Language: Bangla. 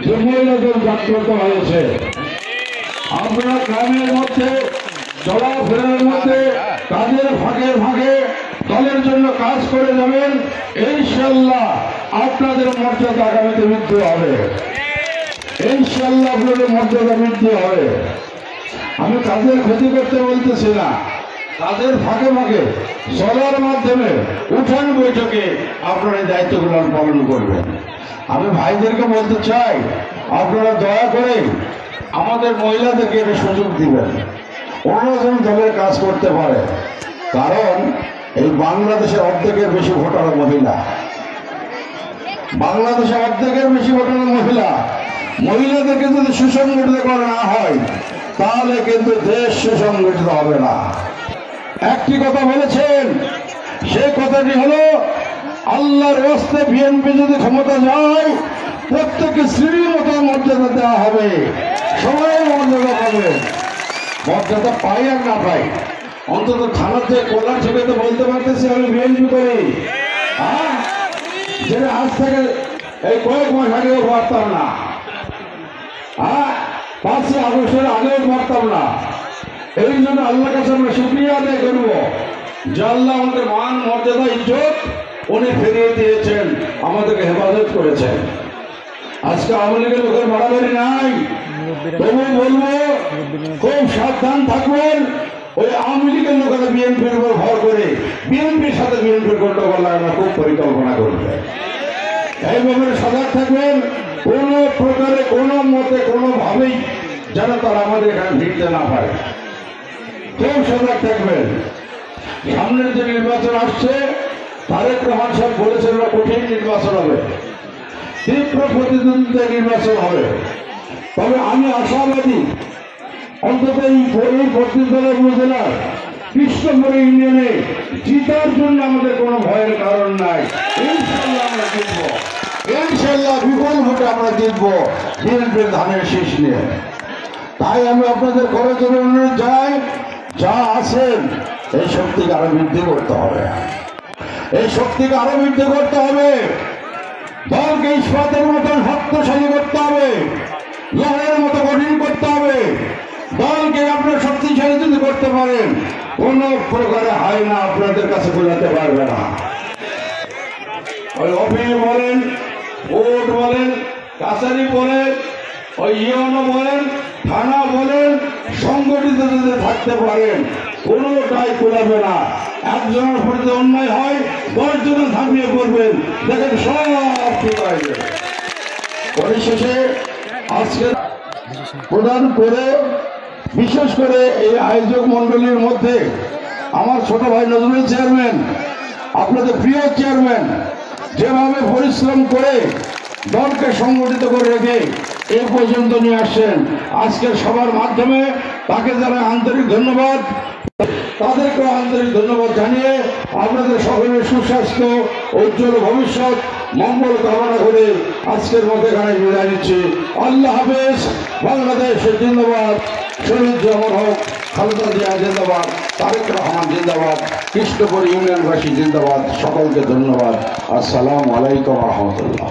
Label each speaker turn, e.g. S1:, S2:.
S1: যে মহিলাদের জাগ্রত হয়েছে। আপনারা গ্রামের মধ্যে চলাফেরার মধ্যে কাজের ভাগে ভাগে দলের জন্য কাজ করে যাবেন, ইনশাআল্লাহ আপনাদের মর্যাদা আগামীতে বৃদ্ধি হবে। ইনশাআল্লাহ আপনাদের মর্যাদা বৃদ্ধি হবে। আমি কাজের ক্ষতি করতে বলতেছি না, কাজের ফাঁকে ফাঁকে চলার মাধ্যমে উঠান বৈঠকে আপনারা এই দায়িত্বগুলো পালন করবেন। আমি ভাইদেরকে বলতে চাই, আপনারা দয়া করে আমাদের মহিলাদেরকে এটা সুযোগ দিবেন, অন্যজন দলের কাজ করতে পারে। কারণ এই বাংলাদেশের অর্ধেকের বেশি ভোটার মহিলা, বাংলাদেশে অর্ধেকের বেশি ভোটার মহিলা। মহিলাদেরকে যদি সুসংগঠিত করা না হয় তাহলে কিন্তু দেশ সুসংগঠিত হবে না। একটি কথা বলেছেন, সেই কথাটি হলো আল্লাহর রাস্তে বিএনপি যদি ক্ষমতা যায় প্রত্যেককে স্ত্রীর মতো মর্যাদা দেওয়া হবে, সবাই মর্যাদা পাবে। মর্যাদা পাই আর না পাই, অন্তত থানাতে কলার ছবি তো বলতে পারতেছি আমি বিএনপি করি। যেটা আজ থেকে এই কয়েক মাস আগেও পারতাম না, 5ই আগস্টের আগেও পারতাম না। এই জন্য আল্লাহর কাছে আমরা শুকরিয়া আদায় করব যে আল্লাহ আমাদের মান মর্যাদা ইজ্জত উনি ফিরিয়ে দিয়েছেন, আমাদেরকে হেফাজত করেছেন। আজকে আওয়ামী লীগের লোকের বাড়াবাড়ি নাই, তবু বলবো খুব সাবধান থাকবেন। ওই আওয়ামী লীগের লোকেরা বিএনপির উপর ভর করে বিএনপির সাথে বিএনপির গন্ডগোল লাগানোর খুব পরিকল্পনা করবে। এই ব্যাপারে সজাগ থাকবেন, কোন প্রকারে কোনো মতে কোনোভাবেই যেন তারা আমাদের এখানে ভিড়তে না পারে, খুব সজাগ থাকবেন। সামনের যে নির্বাচন আসছে, তারেক রহমান সাহেব বলেছেন কঠিন নির্বাচন হবে, তীব্র প্রতিদ্বন্দ্বিতা নির্বাচন হবে। তবে আমি আশাবাদী অন্তত এই পশ্চিমবঙ্গ উপজেলার কৃষ্ণপুর ইউনিয়নে জিতার জন্য আমাদের কোনো ভয়ের কারণ নাই। ইনশাআল্লাহ আমরা জিতবো, ইনশাআল্লাহ বিপুল ভোটে আমরা জিতবো বিএনপির ধানের শীষ নিয়ে। তাই আমি আপনাদের করে জন্য অনুরোধ জানাই, যা আছেন এই শক্তিকে আরো বৃদ্ধি করতে হবে, এই শক্তিকে আরো বৃদ্ধি করতে হবে। দলকে ইস্পাতের মতন শক্তিশালী করতে হবে, লোহার মতো কঠিন করতে হবে। দলকে আপনার শক্তিশালী যদি করতে পারেন, কোন প্রকারে হয় না আপনাদের কাছে বোঝাতে পারবে না। ওই অফিস বলেন, কোর্ট বলেন, কাছারি বলেন, ওই ইউনো বলেন, থানা বলেন, সংগঠিত যদি থাকতে পারেন কোনোটাই কোলাবে না। একজনের প্রতি অন্যায় হয় 10 জনে ঝাঁপিয়ে পড়বেন, দেখেন সব ঠিক হয়ে যাবে। পরিশেষে আজকে প্রদান করে বিশেষ করে এই আয়োজক মন্ডলীর মধ্যে আমার ছোট ভাই নজরুল চেয়ারম্যান, আপনাদের প্রিয় চেয়ারম্যান, যেভাবে পরিশ্রম করে দলকে সংগঠিত করে রেখে এই পর্যন্ত নিয়ে আসছেন, আজকের সবার মাধ্যমে তাকে যারা আন্তরিক ধন্যবাদ, তাদেরকেও আন্তরিক ধন্যবাদ জানিয়ে আপনাদের সকলের সুস্বাস্থ্য, উজ্জ্বল ভবিষ্যৎ, মঙ্গল কামনা করে আজকের মতো এখানে বিদায় নিচ্ছি। আল্লাহ হাফেজ। বাংলাদেশ জিন্দাবাদ, শহীদ জামান হক, খালেদা জিয়া জিন্দাবাদ, তারেক রহমান জিন্দাবাদ, কৃষ্ণপুর ইউনিয়নবাসী জিন্দাবাদ। সকলকে ধন্যবাদ। আসসালামু আলাইকুম রহমতুল্লাহ।